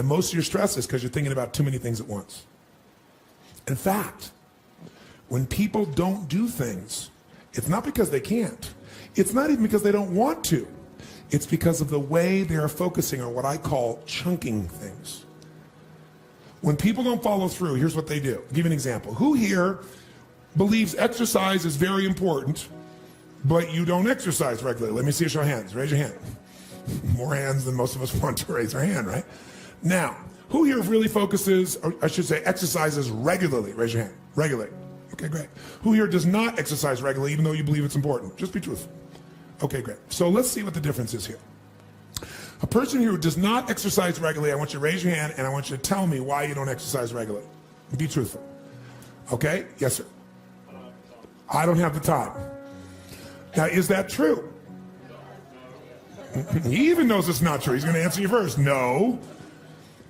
And most of your stress is because you're thinking about too many things at once. In fact, when people don't do things, it's not because they can't. It's not even because they don't want to. It's because of the way they are focusing on what I call chunking things. When people don't follow through, here's what they do. I'll give you an example. Who here believes exercise is very important, but you don't exercise regularly? Let me see a show of hands. Raise your hand. More hands than most of us want to raise our hand, right? Now, who here really focuses, or I should say exercises regularly? Raise your hand. Regularly. Okay, great. Who here does not exercise regularly even though you believe it's important? Just be truthful. Okay, great. So let's see what the difference is here. A person who does not exercise regularly, I want you to raise your hand and I want you to tell me why you don't exercise regularly. Be truthful. Okay? Yes, sir. I don't have the time. Now, is that true? He even knows it's not true. He's going to answer you first. No.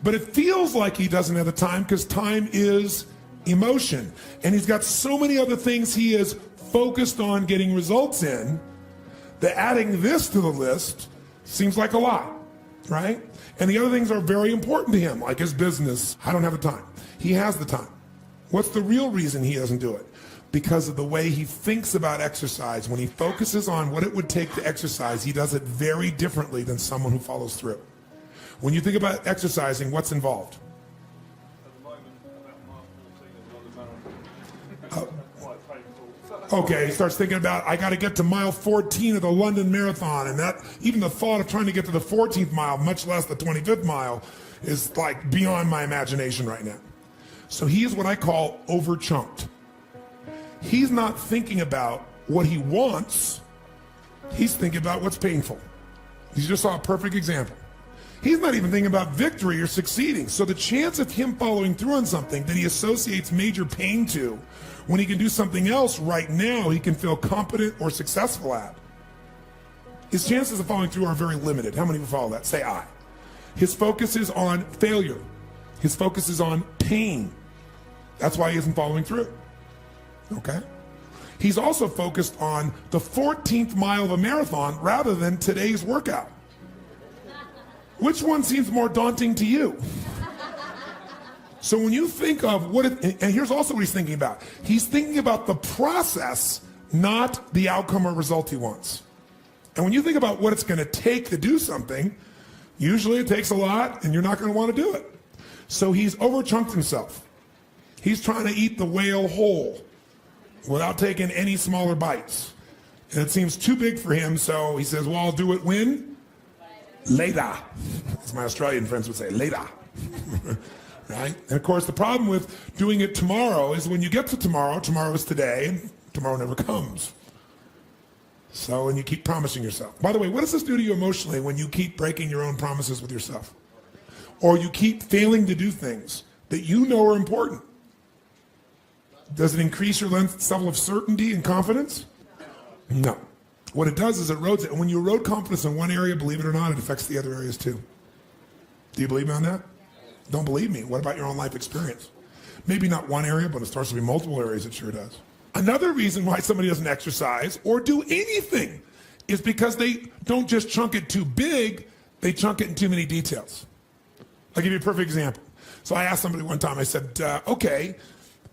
But it feels like he doesn't have the time because time is emotion. And he's got so many other things he is focused on getting results in that adding this to the list seems like a lot, right? And the other things are very important to him, like his business. I don't have the time. He has the time. What's the real reason he doesn't do it? Because of the way he thinks about exercise. When he focuses on what it would take to exercise, he does it very differently than someone who follows through. When you think about exercising, what's involved? Okay, he starts thinking about, I got to get to mile 14 of the London Marathon, and that even the thought of trying to get to the 14th mile, much less the 25th mile, is like beyond my imagination right now. So he is what I call over-chunked. He's not thinking about what he wants, he's thinking about what's painful. You just saw a perfect example. He's not even thinking about victory or succeeding. So the chance of him following through on something that he associates major pain to, when he can do something else right now he can feel competent or successful at, his chances of following through are very limited. How many of you follow that? Say I. His focus is on failure. His focus is on pain. That's why he isn't following through. Okay? He's also focused on the 14th mile of a marathon rather than today's workout. Which one seems more daunting to you? So when you think of what it, and here's also what he's thinking about. He's thinking about the process, not the outcome or result he wants. And when you think about what it's going to take to do something, usually it takes a lot and you're not going to want to do it. So he's overchunked himself. He's trying to eat the whale whole without taking any smaller bites. And it seems too big for him, so he says, well, I'll do it when? Later. As my Australian friends would say, later. Right? And of course, the problem with doing it tomorrow is when you get to tomorrow, tomorrow is today, and tomorrow never comes. So, and you keep promising yourself. By the way, what does this do to you emotionally when you keep breaking your own promises with yourself? Or you keep failing to do things that you know are important? Does it increase your level of certainty and confidence? No. What it does is it erodes it. And when you erode confidence in one area, believe it or not, it affects the other areas too. Do you believe me on that? Don't believe me. What about your own life experience? Maybe not one area, but it starts to be multiple areas. It sure does. Another reason why somebody doesn't exercise or do anything is because they don't just chunk it too big, they chunk it in too many details. I'll give you a perfect example. So I asked somebody one time, I said, okay,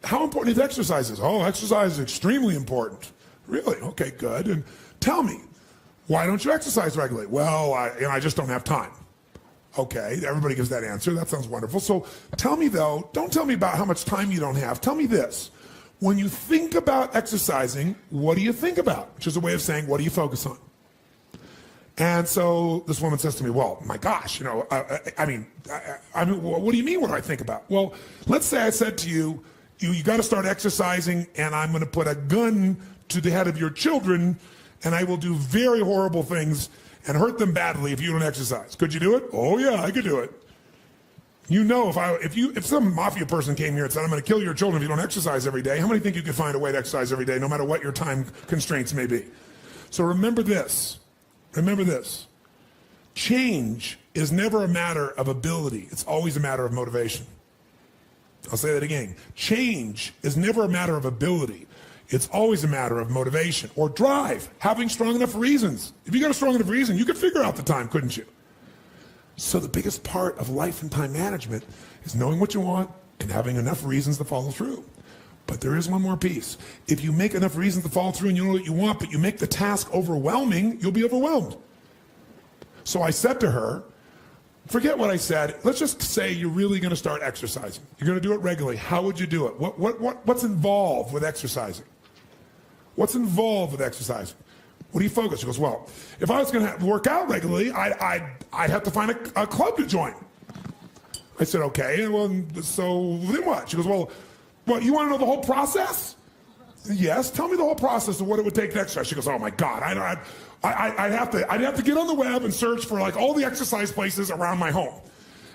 how important is exercise? Oh, exercise is extremely important. Really? Okay, good. And tell me, why don't you exercise regularly? Well, I just don't have time. Okay, everybody gives that answer. That sounds wonderful. So tell me though, don't tell me about how much time you don't have. Tell me this. When you think about exercising, what do you think about? Which is a way of saying, what do you focus on? And so this woman says to me, well, my gosh, I mean, what do you mean what do I think about? Well, let's say I said to you, you got to start exercising and I'm going to put a gun to the head of your children and I will do very horrible things and hurt them badly if you don't exercise. Could you do it? Oh yeah, I could do it. You know, if some mafia person came here and said, I'm going to kill your children if you don't exercise every day, how many think you could find a way to exercise every day, no matter what your time constraints may be? So remember this. Remember this. Change is never a matter of ability. It's always a matter of motivation. I'll say that again. Change is never a matter of ability. It's always a matter of motivation or drive, having strong enough reasons. If you got a strong enough reason, you could figure out the time, couldn't you? So the biggest part of life and time management is knowing what you want and having enough reasons to follow through. But there is one more piece. If you make enough reasons to follow through and you know what you want, but you make the task overwhelming, you'll be overwhelmed. So I said to her, forget what I said. Let's just say you're really going to start exercising. You're going to do it regularly. How would you do it? What's involved with exercising? What's involved with exercising? What do you focus? She goes, well, if I was going to work out regularly, I'd have to find a club to join. I said, okay. Well, so then what? She goes, well, you want to know the whole process? Yes. Tell me the whole process of what it would take to exercise. She goes, oh my God, I'd have to get on the web and search for like all the exercise places around my home.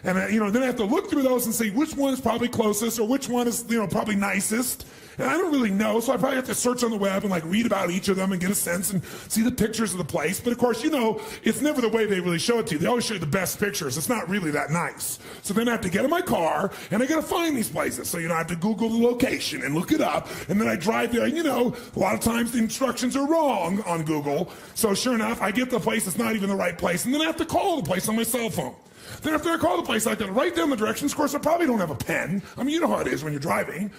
And then I have to look through those and see which one is probably closest or which one is, probably nicest. And I don't really know, so I probably have to search on the web and like read about each of them and get a sense and see the pictures of the place. But of course, it's never the way they really show it to you. They always show you the best pictures. It's not really that nice. So then I have to get in my car and I got to find these places. So, I have to Google the location and look it up. And then I drive there. And, a lot of times the instructions are wrong on Google. So sure enough, I get to the place that's not even the right place. And then I have to call the place on my cell phone. Then after I call the place, I got to write down the directions. Of course, I probably don't have a pen. I mean, you know how it is when you're driving.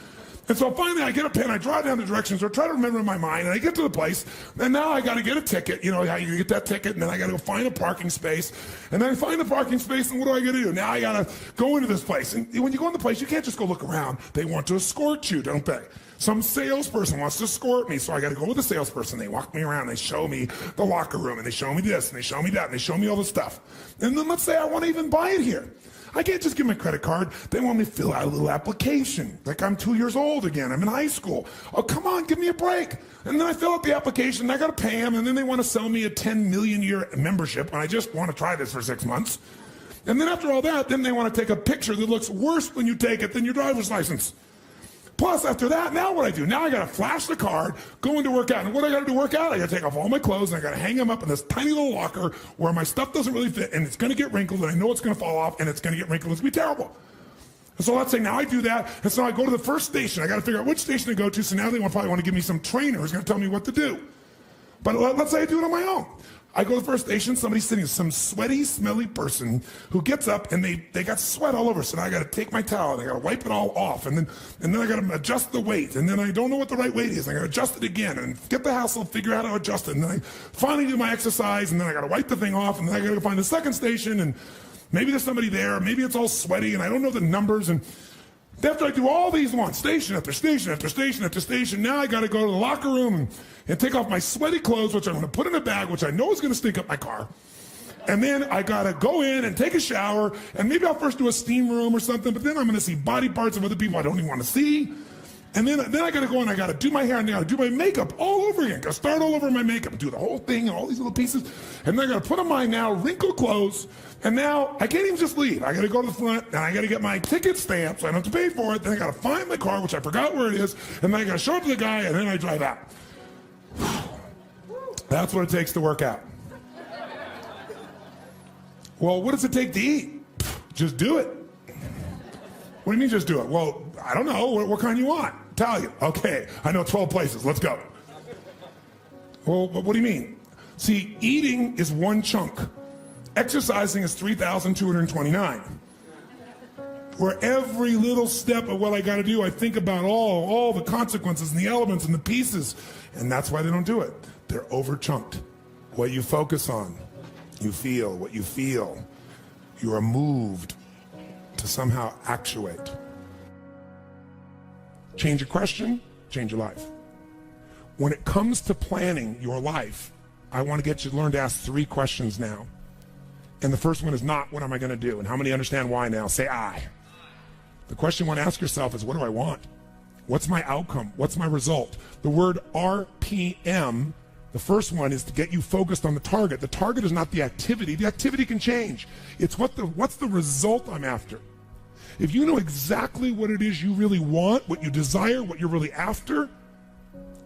And so finally I get a pen, I draw down the directions or try to remember in my mind, and I get to the place, and now I got to get a ticket. How you get that ticket, and then I got to go find a parking space. And then I find the parking space, and what do I got to do? Now I got to go into this place. And when you go in the place, you can't just go look around. They want to escort you, don't they? Some salesperson wants to escort me, so I got to go with the salesperson. They walk me around, they show me the locker room, and they show me this, and they show me that, and they show me all the stuff. And then let's say I want to even buy it here. I can't just give my credit card. They want me to fill out a little application. Like I'm 2 years old again. I'm in high school. Oh, come on, give me a break. And then I fill out the application. I got to pay them. And then they want to sell me a 10 million year membership. And I just want to try this for 6 months. And then after all that, then they want to take a picture that looks worse when you take it than your driver's license. Plus, after that, now what I do? Now I got to flash the card, go into work out. And what I got to do to work out? I got to take off all my clothes and I got to hang them up in this tiny little locker where my stuff doesn't really fit and it's going to get wrinkled and I know it's going to fall off and it's going to get wrinkled. It's going to be terrible. And so let's say now I do that. And so I go to the first station. I got to figure out which station to go to. So now they probably want to give me some trainer who's going to tell me what to do. But let's say I do it on my own. I go to the first station, somebody's sitting, some sweaty, smelly person who gets up and they got sweat all over. So now I got to take my towel and I got to wipe it all off. And then I got to adjust the weight. And then I don't know what the right weight is. I got to adjust it again and get the hassle, figure out how to adjust it. And then I finally do my exercise and then I got to wipe the thing off. And then I got to go find the second station and maybe there's somebody there. Maybe it's all sweaty and I don't know the numbers. And after I do all these ones, station after station after station after station, now I got to go to the locker room and take off my sweaty clothes, which I'm going to put in a bag, which I know is going to stink up my car. And then I got to go in and take a shower, and maybe I'll first do a steam room or something, but then I'm going to see body parts of other people I don't even want to see. And then I got to go and I got to do my hair and I got to do my makeup all over again. Got to start all over my makeup, do the whole thing and all these little pieces. And then I got to put on my now wrinkled clothes. And now I can't even just leave. I got to go to the front and I got to get my ticket stamped so I don't have to pay for it. Then I got to find my car, which I forgot where it is. And then I got to show it to the guy and then I drive out. That's what it takes to work out. Well, what does it take to eat? Just do it. What do you mean just do it? Well, I don't know. What kind you want? Italian. Okay, I know 12 places. Let's go. Well, what do you mean? See, eating is one chunk. Exercising is 3,229. Where every little step of what I got to do, I think about all the consequences and the elements and the pieces. And that's why they don't do it. They're over-chunked. What you focus on, you feel. What you feel, you are moved to somehow actuate. Change your question, change your life. When it comes to planning your life, I want to get you to learn to ask 3 questions now. And the first one is not, what am I going to do? And how many understand why now? Say I. The question you want to ask yourself is, what do I want? What's my outcome? What's my result? The word RPM, the first one is to get you focused on the target. The target is not the activity. The activity can change. It's what's the result I'm after. If you know exactly what it is you really want, what you desire, what you're really after,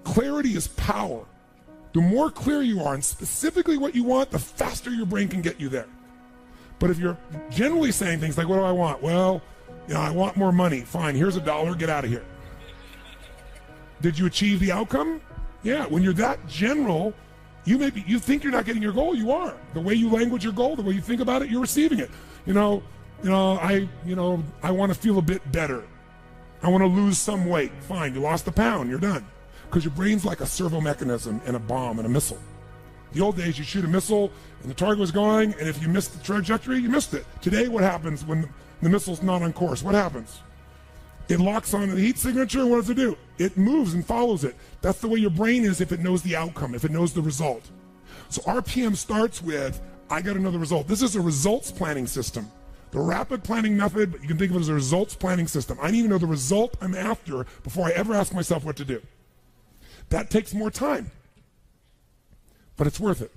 clarity is power. The more clear you are on specifically what you want, the faster your brain can get you there. But if you're generally saying things like, what do I want? Well, I want more money. Fine, here's $1, get out of here. Did you achieve the outcome? Yeah, when you're that general, You think you're not getting your goal, you are. The way you language your goal, the way you think about it, you're receiving it. I want to feel a bit better. I want to lose some weight. Fine, you lost a pound, you're done. Because your brain's like a servo mechanism and a bomb and a missile. The old days, you shoot a missile and the target was going, and if you missed the trajectory, you missed it. Today, what happens when the missile's not on course? What happens? It locks on the heat signature, and what does it do? It moves and follows it. That's the way your brain is if it knows the outcome, if it knows the result. So RPM starts with, I got to know the result. This is a results planning system. The rapid planning method, but you can think of it as a results planning system. I need to know the result I'm after before I ever ask myself what to do. That takes more time, but it's worth it.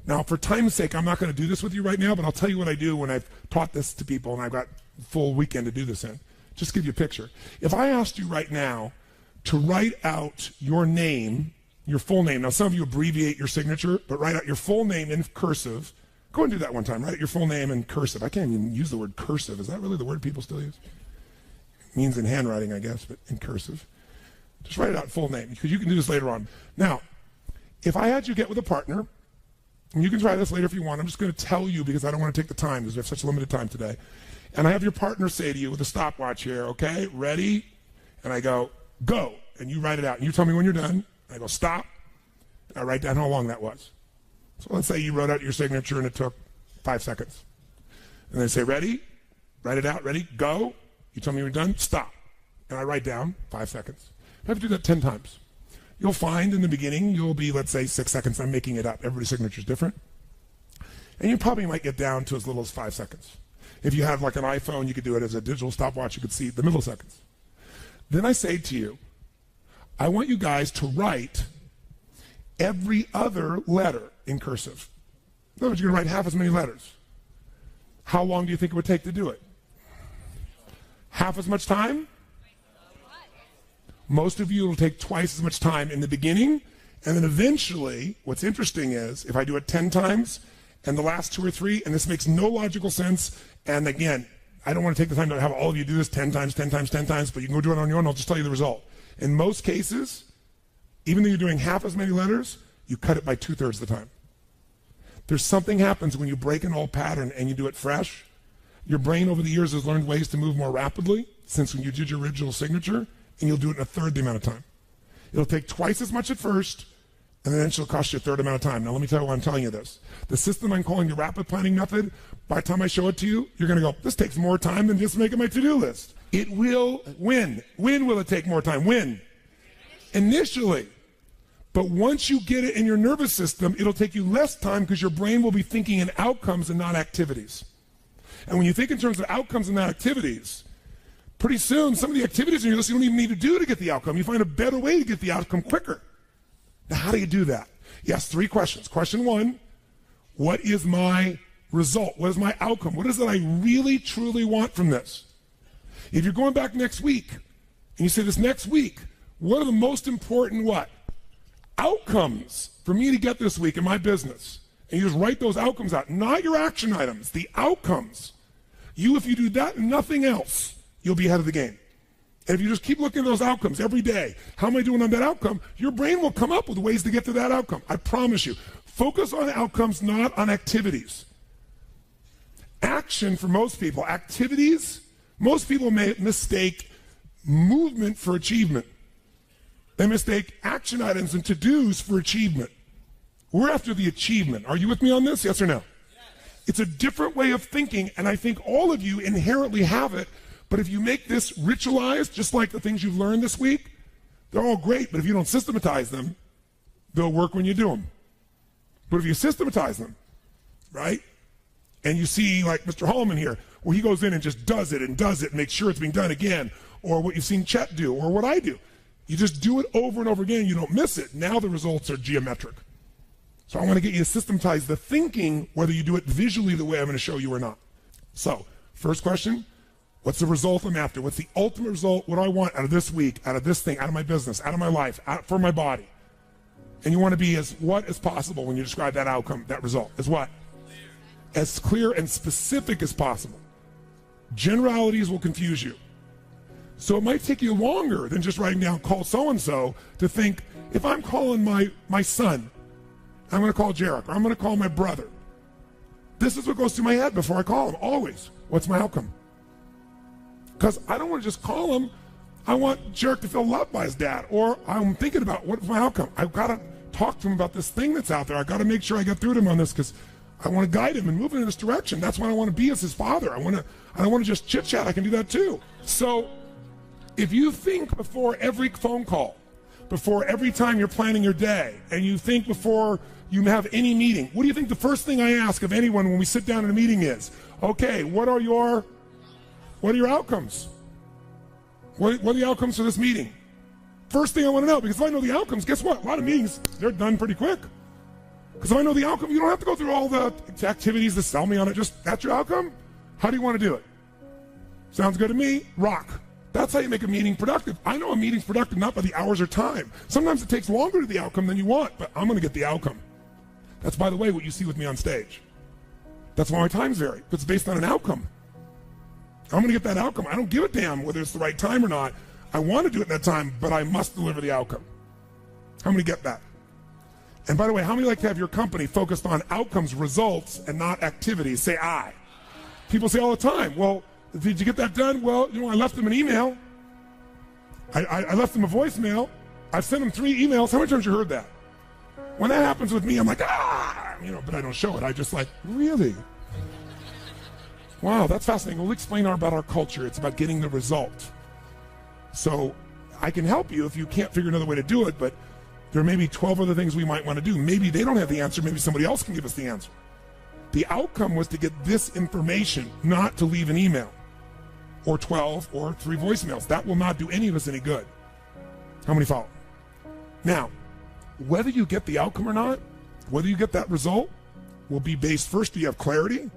Now, for time's sake, I'm not going to do this with you right now, but I'll tell you what I do when I've taught this to people and I've got a full weekend to do this in. Just give you a picture. If I asked you right now to write out your name, your full name. Now, some of you abbreviate your signature, but write out your full name in cursive. Go and do that one time. Write out your full name in cursive. I can't even use the word cursive. Is that really the word people still use? It means in handwriting, I guess, but in cursive. Just write it out full name, because you can do this later on. Now, if I had you get with a partner, and you can try this later if you want. I'm just going to tell you because I don't want to take the time because we have such limited time today. And I have your partner say to you with a stopwatch here, okay, ready? And I go, go. And you write it out. And you tell me when you're done. I go, stop. And I write down how long that was. So let's say you wrote out your signature and it took 5 seconds. And they say, ready? Write it out. Ready? Go. You tell me when you're done. Stop. And I write down 5 seconds. I have to do that 10 times. You'll find in the beginning, you'll be, let's say, 6 seconds. I'm making it up. Everybody's signature is different. And you probably might get down to as little as 5 seconds. If you have like an iPhone, you could do it as a digital stopwatch. You could see the milliseconds. Then I say to you, I want you guys to write every other letter in cursive. In other words, you're going to write half as many letters. How long do you think it would take to do it? Half as much time? Most of you will take twice as much time in the beginning, and then eventually, what's interesting is, if I do it 10 times, and the last 2 or 3, and this makes no logical sense, and again, I don't want to take the time to have all of you do this 10 times, 10 times, 10 times, but you can go do it on your own. I'll just tell you the result. In most cases, even though you're doing half as many letters, you cut it by 2/3 the time. There's something happens when you break an old pattern and you do it fresh. Your brain over the years has learned ways to move more rapidly since when you did your original signature, and you'll do it in 1/3 the amount of time. It'll take twice as much at first, and then it'll cost you 1/3 amount of time. Now, let me tell you why I'm telling you this. The system I'm calling the rapid planning method, by the time I show it to you, you're going to go, this takes more time than just making my to-do list. It will. When? When will it take more time? When? Initially. But once you get it in your nervous system, it'll take you less time because your brain will be thinking in outcomes and not activities. And when you think in terms of outcomes and not activities, pretty soon, some of the activities in your list you don't even need to do to get the outcome. You find a better way to get the outcome quicker. Now, how do you do that? Yes, 3 questions. Question 1, what is my result? What is my outcome? What is it I really, truly want from this? If you're going back next week, and you say this next week, what are the most important what? Outcomes for me to get this week in my business? And you just write those outcomes out, not your action items, the outcomes. If you do that and nothing else, you'll be ahead of the game. And if you just keep looking at those outcomes every day, how am I doing on that outcome? Your brain will come up with ways to get to that outcome. I promise you. Focus on outcomes, not on activities. Action for most people, activities, most people may mistake movement for achievement. They mistake action items and to-dos for achievement. We're after the achievement. Are you with me on this? Yes or no? Yes. It's a different way of thinking, and I think all of you inherently have it. But if you make this ritualized, just like the things you've learned this week, they're all great, but if you don't systematize them, they'll work when you do them. But if you systematize them, right, and you see like Mr. Hallman here, where he goes in and just does it and makes sure it's being done again, or what you've seen Chet do, or what I do. You just do it over and over again, you don't miss it. Now the results are geometric. So I want to get you to systematize the thinking, whether you do it visually the way I'm going to show you or not. So, first question. What's the result I'm after? What's the ultimate result? What do I want out of this week, out of this thing, out of my business, out of my life, for my body? And you want to be as what as possible when you describe that outcome, that result. As what? As clear and specific as possible. Generalities will confuse you. So it might take you longer than just writing down call so-and-so to think, if I'm calling my son, I'm going to call Jarek, or I'm going to call my brother. This is what goes through my head before I call him, always. What's my outcome? Because I don't want to just call him. I want Jarek to feel loved by his dad. Or I'm thinking about, what's my outcome? I've got to talk to him about this thing that's out there. I've got to make sure I get through to him on this because I want to guide him and move him in this direction. That's what I want to be as his father. I don't want to just chit-chat. I can do that too. So if you think before every phone call, before every time you're planning your day, and you think before you have any meeting, what do you think the first thing I ask of anyone when we sit down in a meeting is? Okay, what are your outcomes? What are the outcomes for this meeting? First thing I want to know, because if I know the outcomes, guess what? A lot of meetings, they're done pretty quick. Because if I know the outcome, you don't have to go through all the activities to sell me on it. Just, that's your outcome? How do you want to do it? Sounds good to me. Rock. That's how you make a meeting productive. I know a meeting's productive not by the hours or time. Sometimes it takes longer to the outcome than you want, but I'm going to get the outcome. That's, by the way, what you see with me on stage. That's why my times vary. It's based on an outcome. I'm going to get that outcome. I don't give a damn whether it's the right time or not. I want to do it in that time, but I must deliver the outcome. How many get that? And by the way, how many like to have your company focused on outcomes, results, and not activities? Say I. People say all the time, well, did you get that done? Well, I left them an email. I left them a voicemail. I've sent them 3 emails. How many times you heard that? When that happens with me, I'm like, but I don't show it. I just like, really? Wow, that's fascinating. We'll explain about our culture. It's about getting the result. So I can help you if you can't figure another way to do it, but there may be 12 other things we might want to do. Maybe they don't have the answer. Maybe somebody else can give us the answer. The outcome was to get this information, not to leave an email or 12 or 3 voicemails. That will not do any of us any good. How many follow? Now, whether you get the outcome or not, whether you get that result, will be based first, do you have clarity?